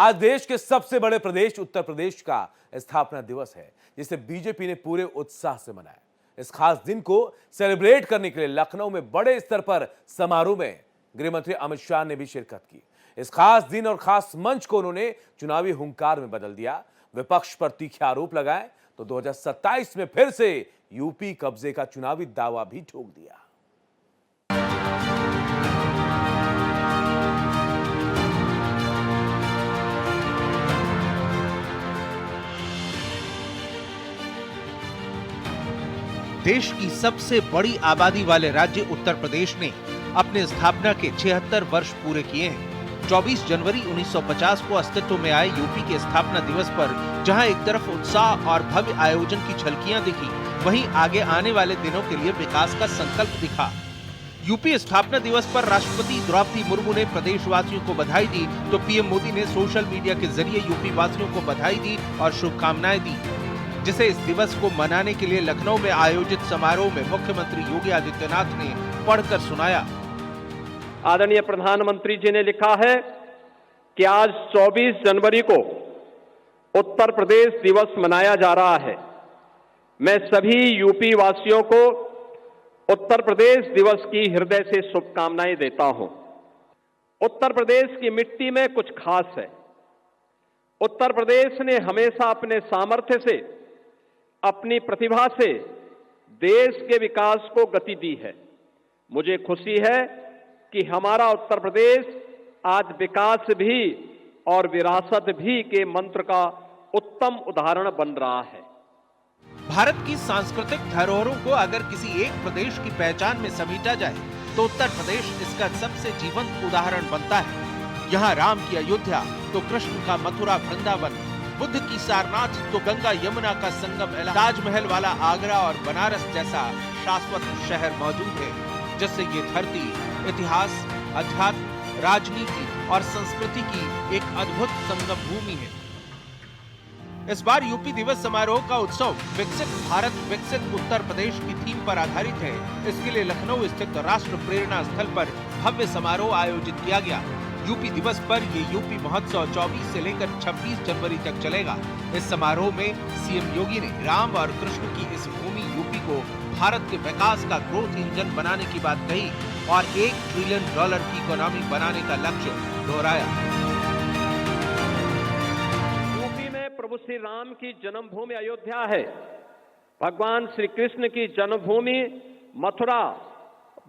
आज देश के सबसे बड़े प्रदेश उत्तर प्रदेश का स्थापना दिवस है, जिसे बीजेपी ने पूरे उत्साह से मनाया। इस खास दिन को सेलिब्रेट करने के लिए लखनऊ में बड़े स्तर पर समारोह में गृह मंत्री अमित शाह ने भी शिरकत की। इस खास दिन और खास मंच को उन्होंने चुनावी हुंकार में बदल दिया। विपक्ष पर तीखे आरोप लगाए तो 2027 में फिर से यूपी कब्जे का चुनावी दावा भी ठोक दिया। देश की सबसे बड़ी आबादी वाले राज्य उत्तर प्रदेश ने अपने स्थापना के 76 वर्ष पूरे किए हैं। 24 जनवरी 1950 को अस्तित्व में आए यूपी के स्थापना दिवस पर जहां एक तरफ उत्साह और भव्य आयोजन की झलकियां दिखी, वहीं आगे आने वाले दिनों के लिए विकास का संकल्प दिखा। यूपी स्थापना दिवस पर राष्ट्रपति द्रौपदी मुर्मू ने प्रदेशवासियों को बधाई दी तो पीएम मोदी ने सोशल मीडिया के जरिए यूपी वासियों को बधाई दी और शुभकामनाएं दी, जिसे इस दिवस को मनाने के लिए लखनऊ में आयोजित समारोह में मुख्यमंत्री योगी आदित्यनाथ ने पढ़कर सुनाया। आदरणीय प्रधानमंत्री जी ने लिखा है कि आज 24 जनवरी को उत्तर प्रदेश दिवस मनाया जा रहा है। मैं सभी यूपी वासियों को उत्तर प्रदेश दिवस की हृदय से शुभकामनाएं देता हूं। उत्तर प्रदेश की मिट्टी में कुछ खास है। उत्तर प्रदेश ने हमेशा अपने सामर्थ्य से, अपनी प्रतिभा से देश के विकास को गति दी है। मुझे खुशी है कि हमारा उत्तर प्रदेश आज विकास भी और विरासत भी के मंत्र का उत्तम उदाहरण बन रहा है। भारत की सांस्कृतिक धरोहरों को अगर किसी एक प्रदेश की पहचान में समेटा जाए तो उत्तर प्रदेश इसका सबसे जीवंत उदाहरण बनता है। यहाँ राम की अयोध्या तो कृष्ण का मथुरा वृंदावन, बुद्ध की सारनाथ तो गंगा यमुना का संगम, ताजमहल वाला आगरा और बनारस जैसा शाश्वत शहर मौजूद है, जिससे ये धरती इतिहास, अध्यात्म, राजनीति और संस्कृति की एक अद्भुत संगम भूमि है। इस बार यूपी दिवस समारोह का उत्सव विकसित भारत विकसित उत्तर प्रदेश की थीम पर आधारित है। इसके लिए लखनऊ स्थित राष्ट्र प्रेरणा स्थल पर भव्य समारोह आयोजित किया गया। यूपी दिवस पर ये यूपी महोत्सव 24 से लेकर 26 जनवरी तक चलेगा। इस समारोह में सीएम योगी ने राम और कृष्ण की इस भूमि यूपी को भारत के विकास का ग्रोथ इंजन बनाने की बात कही और $1 ट्रिलियन की इकोनॉमी बनाने का लक्ष्य दोहराया। यूपी में प्रभु श्री राम की जन्मभूमि अयोध्या है। भगवान श्री कृष्ण की जन्मभूमि मथुरा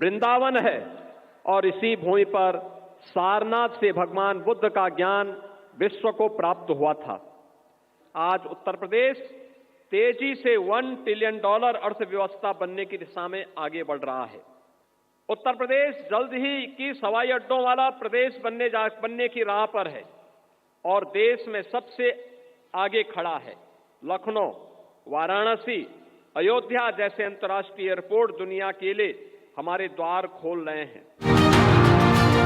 वृंदावन है और इसी भूमि पर सारनाथ से भगवान बुद्ध का ज्ञान विश्व को प्राप्त हुआ था। आज उत्तर प्रदेश तेजी से $1 ट्रिलियन अर्थव्यवस्था बनने की दिशा में आगे बढ़ रहा है। उत्तर प्रदेश जल्द ही 21 हवाई अड्डों वाला प्रदेश बनने की राह पर है और देश में सबसे आगे खड़ा है। लखनऊ, वाराणसी, अयोध्या जैसे अंतर्राष्ट्रीय एयरपोर्ट दुनिया के लिए हमारे द्वार खोल रहे हैं।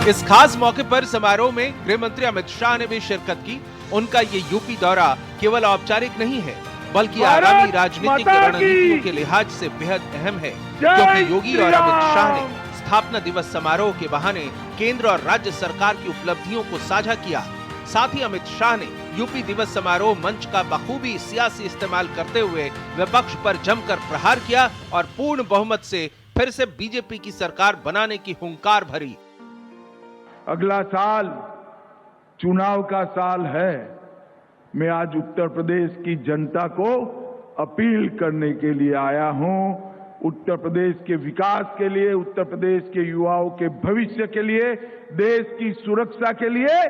इस खास मौके पर समारोह में गृह मंत्री अमित शाह ने भी शिरकत की। उनका ये यूपी दौरा केवल औपचारिक नहीं है, बल्कि आगामी राजनीतिक रणनीतियों के लिहाज से बेहद अहम है, क्योंकि योगी और अमित शाह ने स्थापना दिवस समारोह के बहाने केंद्र और राज्य सरकार की उपलब्धियों को साझा किया। साथ ही अमित शाह ने यूपी दिवस समारोह मंच का बखूबी सियासी इस्तेमाल करते हुए विपक्ष पर जमकर प्रहार किया और पूर्ण बहुमत से फिर से बीजेपी की सरकार बनाने की हुंकार भरी। अगला साल चुनाव का साल है। मैं आज उत्तर प्रदेश की जनता को अपील करने के लिए आया हूं। उत्तर प्रदेश के विकास के लिए, उत्तर प्रदेश के युवाओं के भविष्य के लिए, देश की सुरक्षा के लिए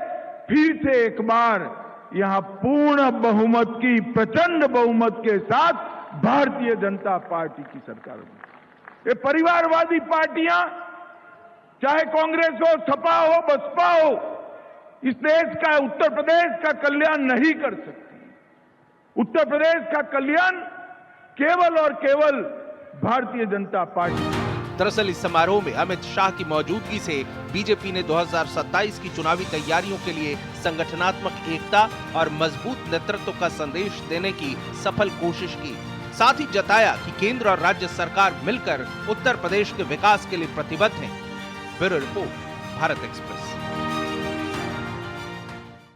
फिर से एक बार यहां पूर्ण बहुमत की, प्रचंड बहुमत के साथ भारतीय जनता पार्टी की सरकार बनी। ये परिवारवादी पार्टियां, चाहे कांग्रेस हो, सपा हो, बसपा हो, इस देश का, उत्तर प्रदेश का कल्याण नहीं कर सकती। उत्तर प्रदेश का कल्याण केवल और केवल भारतीय जनता पार्टी। दरअसल इस समारोह में अमित शाह की मौजूदगी से बीजेपी ने 2027 की चुनावी तैयारियों के लिए संगठनात्मक एकता और मजबूत नेतृत्व का संदेश देने की सफल कोशिश की। साथ ही जताया कि केंद्र और राज्य सरकार मिलकर उत्तर प्रदेश के विकास के लिए प्रतिबद्ध हैं। Bureau report, Bharat express.